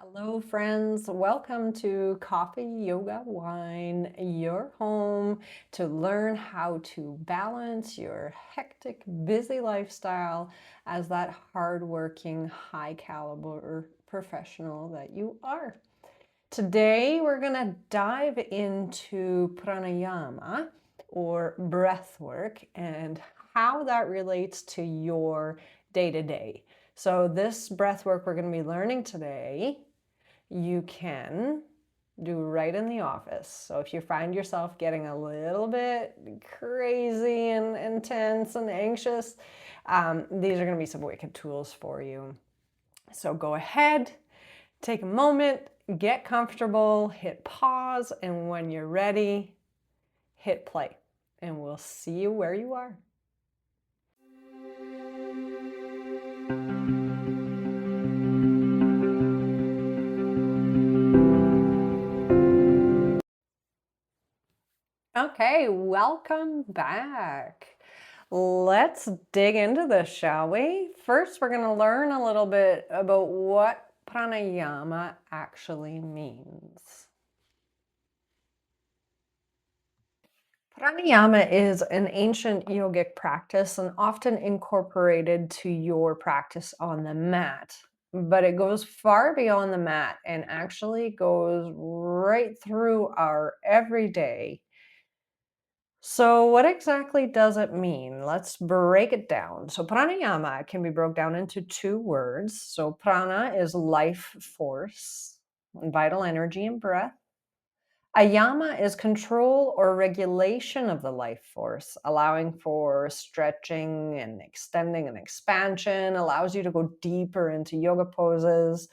Hello, friends. Welcome to Coffee, Yoga, Wine, your home to learn how to balance your hectic, busy lifestyle as that hardworking, high caliber professional that you are. Today, we're going to dive into pranayama or breath work and how that relates to your day-to-day. So this breath work we're going to be learning today, you can do right in the office. So if you find yourself getting a little bit crazy and intense and anxious, these are going to be some wicked tools for you. So go ahead, take a moment, get comfortable, hit pause, and when you're ready, hit play. And we'll see you where you are. Okay, welcome back. Let's dig into this, shall we? First, we're going to learn a little bit about what pranayama actually means. Pranayama is an ancient yogic practice and often incorporated to your practice on the mat. But it goes far beyond the mat and actually goes right through our everyday. So what exactly does it mean? Let's break it down. So pranayama can be broken down into two words. So prana is life force, vital energy and breath. Ayama is control or regulation of the life force, allowing for stretching and extending and expansion, allows you to go deeper into yoga poses.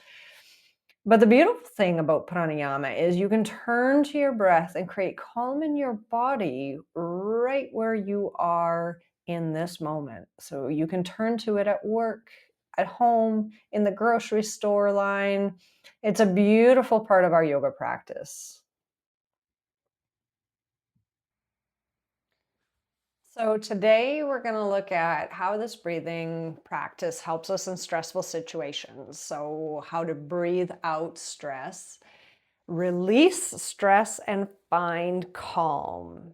But the beautiful thing about pranayama is you can turn to your breath and create calm in your body right where you are in this moment. So you can turn to it at work, at home, in the grocery store line. It's a beautiful part of our yoga practice. So today we're going to look at how this breathing practice helps us in stressful situations. So how to breathe out stress, release stress, and find calm.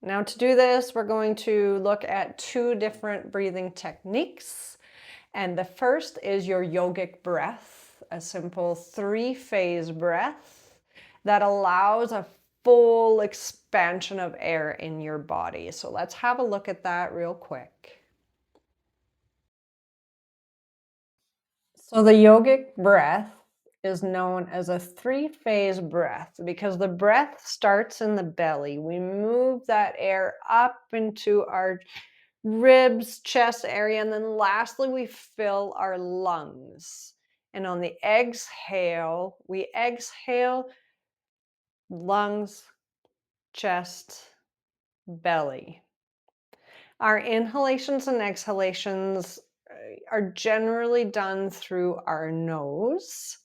Now to do this, we're going to look at two different breathing techniques. And the first is your yogic breath, a simple 3-phase breath that allows a full expansion of air in your body. So let's have a look at that real quick. So the yogic breath is known as a 3-phase breath because the breath starts in the belly. We move that air up into our ribs, chest area, and then lastly, we fill our lungs. And on the exhale, we exhale lungs, chest, belly. Our inhalations and exhalations are generally done through our nose.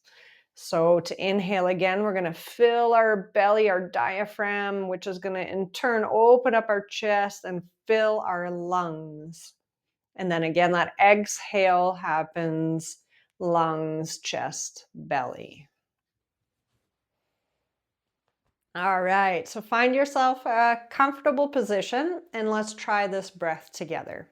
So to inhale again, we're going to fill our belly, our diaphragm, which is going to in turn open up our chest and fill our lungs. And then again, that exhale happens lungs, chest, belly. All right, so find yourself a comfortable position and let's try this breath together.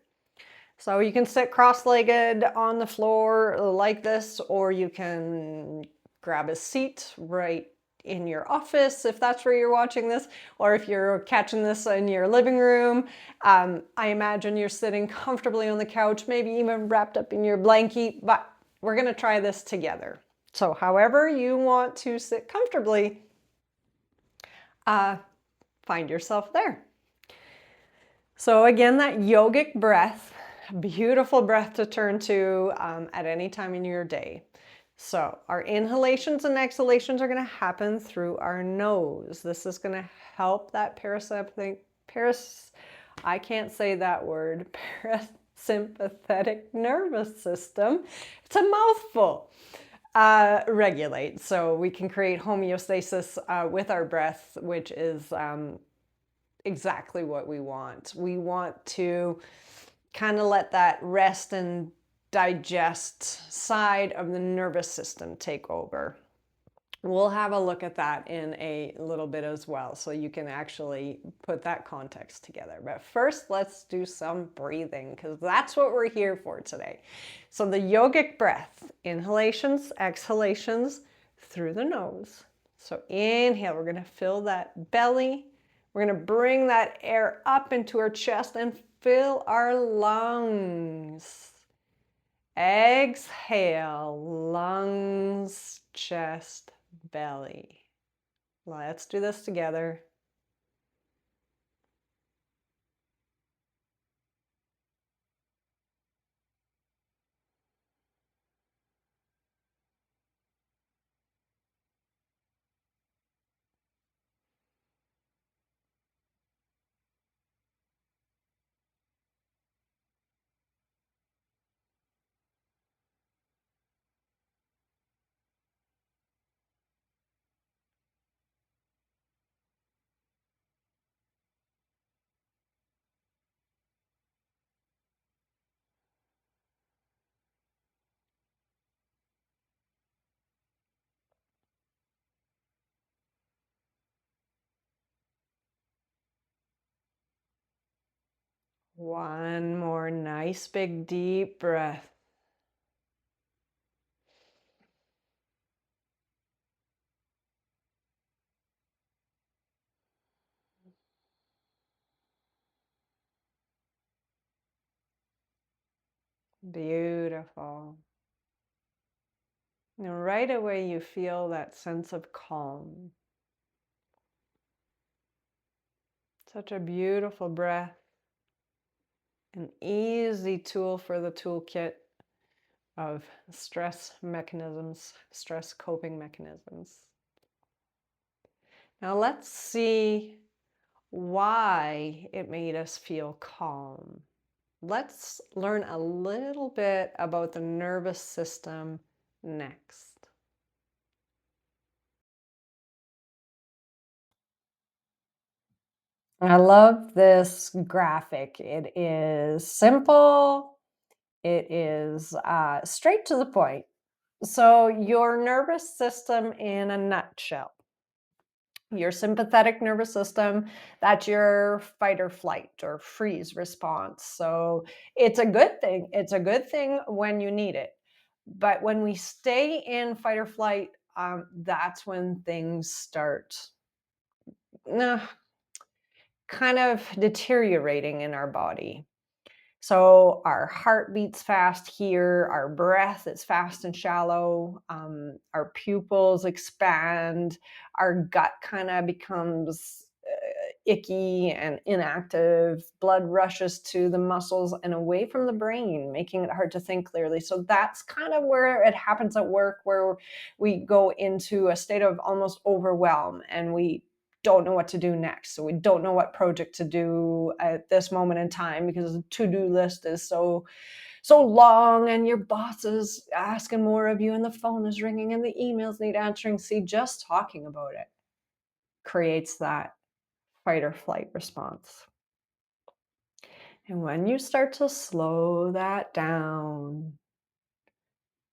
So you can sit cross-legged on the floor like this, or you can grab a seat right in your office if that's where you're watching this, or if you're catching this in your living room. I imagine you're sitting comfortably on the couch, maybe even wrapped up in your blankie, but we're going to try this together. So however you want to sit comfortably, find yourself there. So again, that yogic breath, beautiful breath to turn to at any time in your day. So our inhalations and exhalations are going to happen through our nose. This is going to help that I can't say that word, parasympathetic nervous system. It's a mouthful. Regulate. So we can create homeostasis with our breath, which is exactly what we want. We want to kind of let that rest and digest side of the nervous system take over. We'll have a look at that in a little bit as well, so you can actually put that context together. But first, let's do some breathing, because that's what we're here for today. So the yogic breath, inhalations, exhalations through the nose. So inhale, we're going to fill that belly. We're going to bring that air up into our chest and fill our lungs. Exhale, lungs, chest, belly. Let's do this together. One more nice big deep breath. Beautiful. And right away you feel that sense of calm. Such a beautiful breath. An easy tool for the toolkit of stress mechanisms, stress coping mechanisms. Now let's see why it made us feel calm. Let's learn a little bit about the nervous system next. I love this graphic. It is simple, it is straight to the point. So, your nervous system in a nutshell. Your sympathetic nervous system, that's your fight or flight or freeze response. So it's a good thing. It's a good thing when you need it. But when we stay in fight or flight, that's when things start uh, kind of deteriorating in our body. So our heart beats fast here, our breath is fast and shallow, our pupils expand, our gut kind of becomes icky and inactive, blood rushes to the muscles and away from the brain, making it hard to think clearly. So that's kind of where it happens at work, where we go into a state of almost overwhelm and we don't know what to do next. So we don't know what project to do at this moment in time because the to-do list is so long and your boss is asking more of you and the phone is ringing and the emails need answering. See, just talking about it creates that fight or flight response. And when you start to slow that down,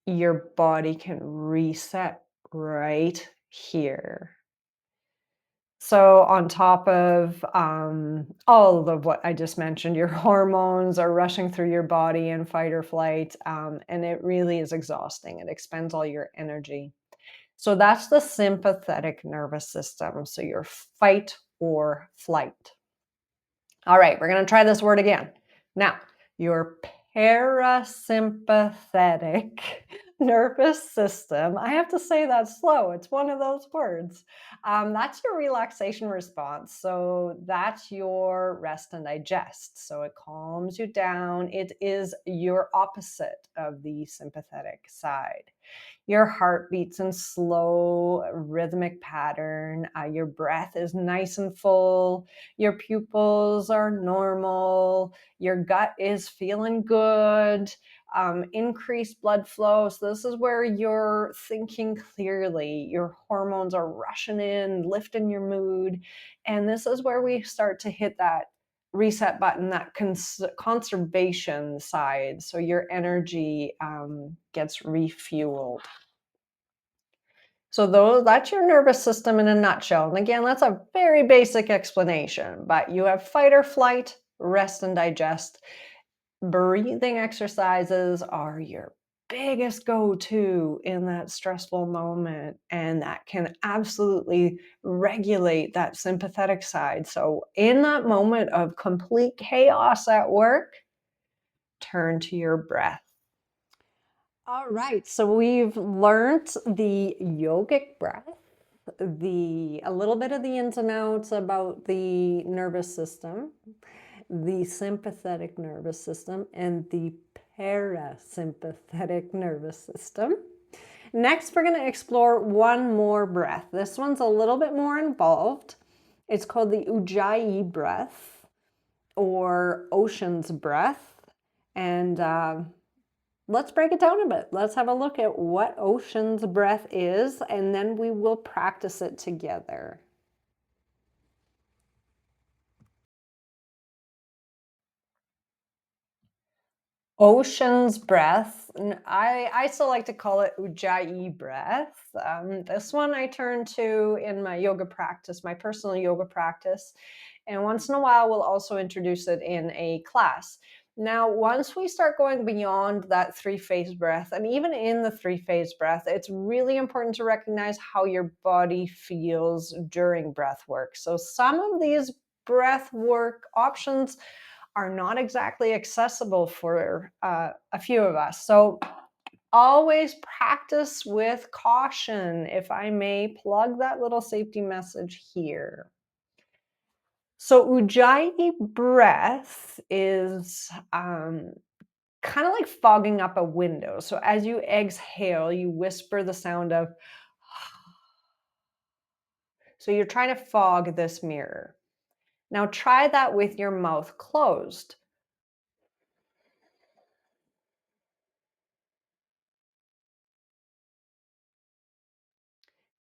your body can reset right here. So, on top of all of what I just mentioned, your hormones are rushing through your body in fight or flight, and it really is exhausting. It expends all your energy. So, that's the sympathetic nervous system. So, your fight or flight. All right, we're going to try this word again. Now, your parasympathetic nervous system. I have to say that slow. It's one of those words. That's your relaxation response. So that's your rest and digest. So it calms you down. It is your opposite of the sympathetic side. Your heart beats in slow, rhythmic pattern. Your breath is nice and full. Your pupils are normal. Your gut is feeling good. Increased blood flow. So, this is where you're thinking clearly. Your hormones are rushing in, lifting your mood. And this is where we start to hit that reset button, that conservation side, so your energy gets refueled. So that's your nervous system in a nutshell. And again, that's a very basic explanation, but you have fight or flight, rest and digest. Breathing exercises are your biggest go-to in that stressful moment, and that can absolutely regulate that sympathetic side. So in that moment of complete chaos at work, turn to your breath. All right, so we've learned the yogic breath, a little bit of the ins and outs about the nervous system, the sympathetic nervous system, and the parasympathetic nervous system. Next, we're going to explore one more breath. This one's a little bit more involved. It's called the Ujjayi Breath or Ocean's Breath. And let's break it down a bit. Let's have a look at what Ocean's Breath is, and then we will practice it together. Ocean's Breath. I still like to call it Ujjayi Breath. This one I turn to in my yoga practice, my personal yoga practice. And once in a while, we'll also introduce it in a class. Now, once we start going beyond that three-phase breath, and even in the three-phase breath, it's really important to recognize how your body feels during breath work. So some of these breath work options are not exactly accessible for a few of us. So always practice with caution, if I may plug that little safety message here. So Ujjayi breath is kind of like fogging up a window. So as you exhale, you whisper the sound of, so you're trying to fog this mirror. Now try that with your mouth closed.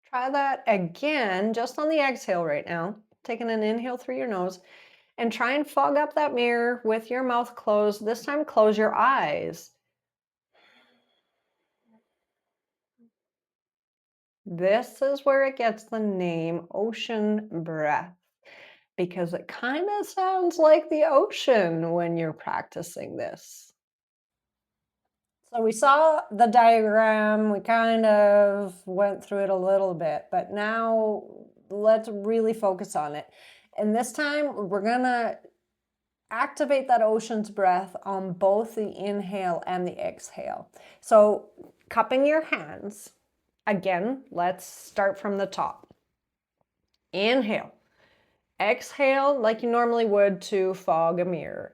Try that again, just on the exhale right now. Taking an inhale through your nose and try and fog up that mirror with your mouth closed. This time, close your eyes. This is where it gets the name ocean breath, because it kind of sounds like the ocean when you're practicing this. So we saw the diagram, we kind of went through it a little bit, but now let's really focus on it. And this time we're gonna activate that ocean's breath on both the inhale and the exhale. So cupping your hands, again, let's start from the top. Inhale. Exhale like you normally would to fog a mirror.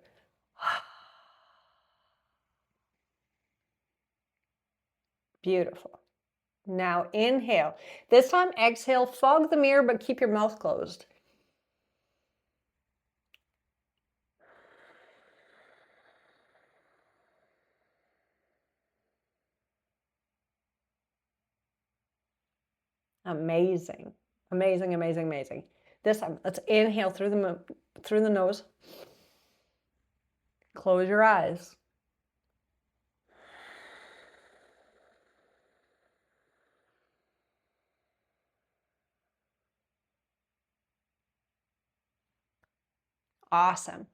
Beautiful. Now inhale. This time exhale, fog the mirror, but keep your mouth closed. Amazing. Amazing, amazing, amazing. This time, let's inhale through the nose. Close your eyes. Awesome.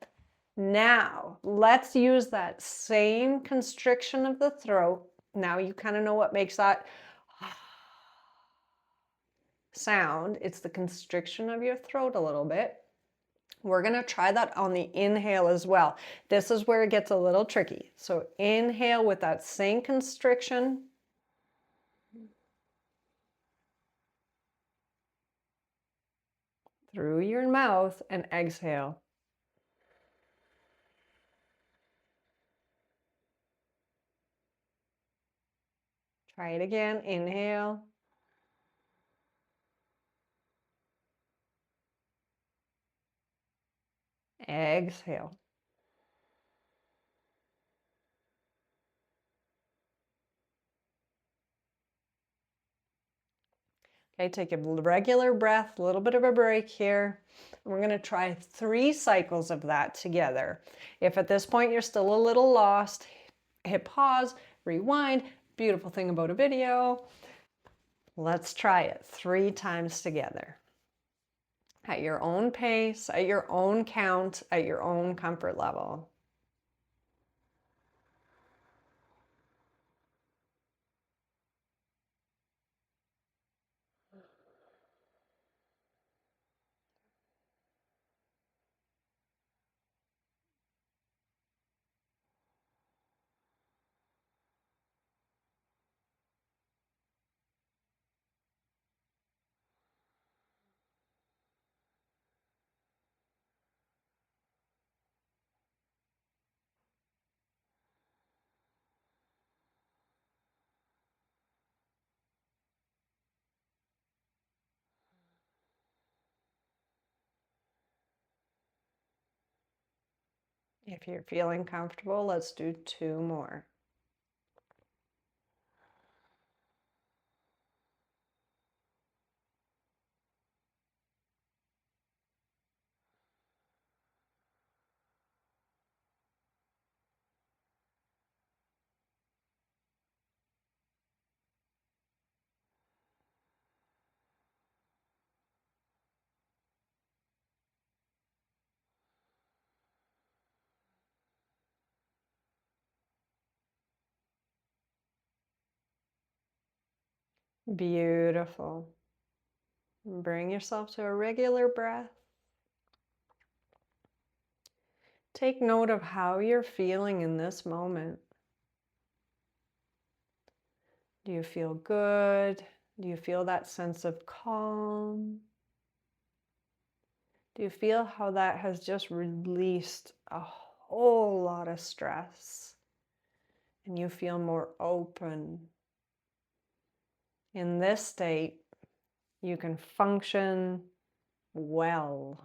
Now, let's use that same constriction of the throat. Now you kind of know what makes that sound. It's the constriction of your throat a little bit. We're going to try that on the inhale as well. This is where it gets a little tricky. So inhale with that same constriction. Through your mouth, and exhale. Try it again. Inhale. Exhale. Okay, take a regular breath, a little bit of a break here. We're going to try 3 cycles of that together. If at this point you're still a little lost, hit pause, rewind. Beautiful thing about a video. Let's try it 3 times together. At your own pace, at your own count, at your own comfort level. If you're feeling comfortable, let's do 2 more. Beautiful. Bring yourself to a regular breath. Take note of how you're feeling in this moment. Do you feel good? Do you feel that sense of calm? Do you feel how that has just released a whole lot of stress? And you feel more open. In this state, you can function well.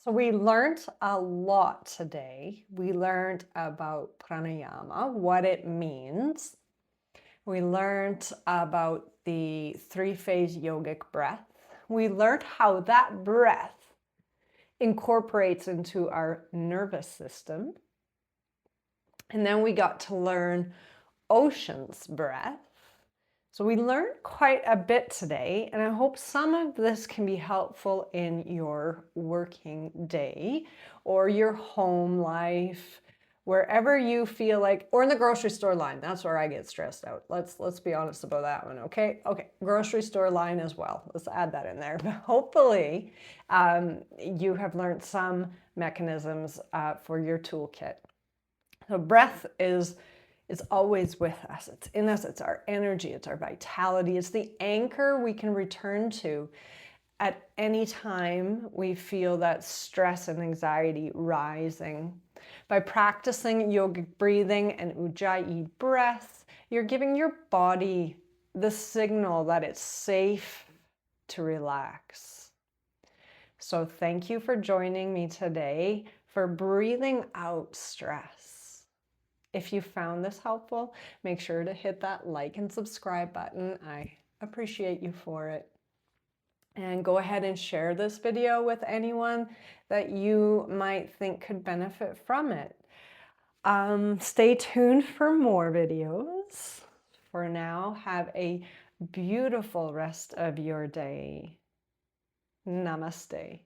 So we learned a lot today. We learned about pranayama, what it means. We learned about the 3-phase yogic breath. We learned how that breath incorporates into our nervous system. And then we got to learn ocean's breath. So we learned quite a bit today, and I hope some of this can be helpful in your working day or your home life, wherever you feel like, or in the grocery store line. That's where I get stressed out. Let's be honest about that one, okay? Okay, grocery store line as well. Let's add that in there. But hopefully you have learned some mechanisms for your toolkit. So breath is always with us. It's in us. It's our energy. It's our vitality. It's the anchor we can return to at any time we feel that stress and anxiety rising. By practicing yogic breathing and Ujjayi breath, you're giving your body the signal that it's safe to relax. So thank you for joining me today for breathing out stress. If you found this helpful, make sure to hit that like and subscribe button. I appreciate you for it. And go ahead and share this video with anyone that you might think could benefit from it. Stay tuned for more videos. For now, have a beautiful rest of your day. Namaste.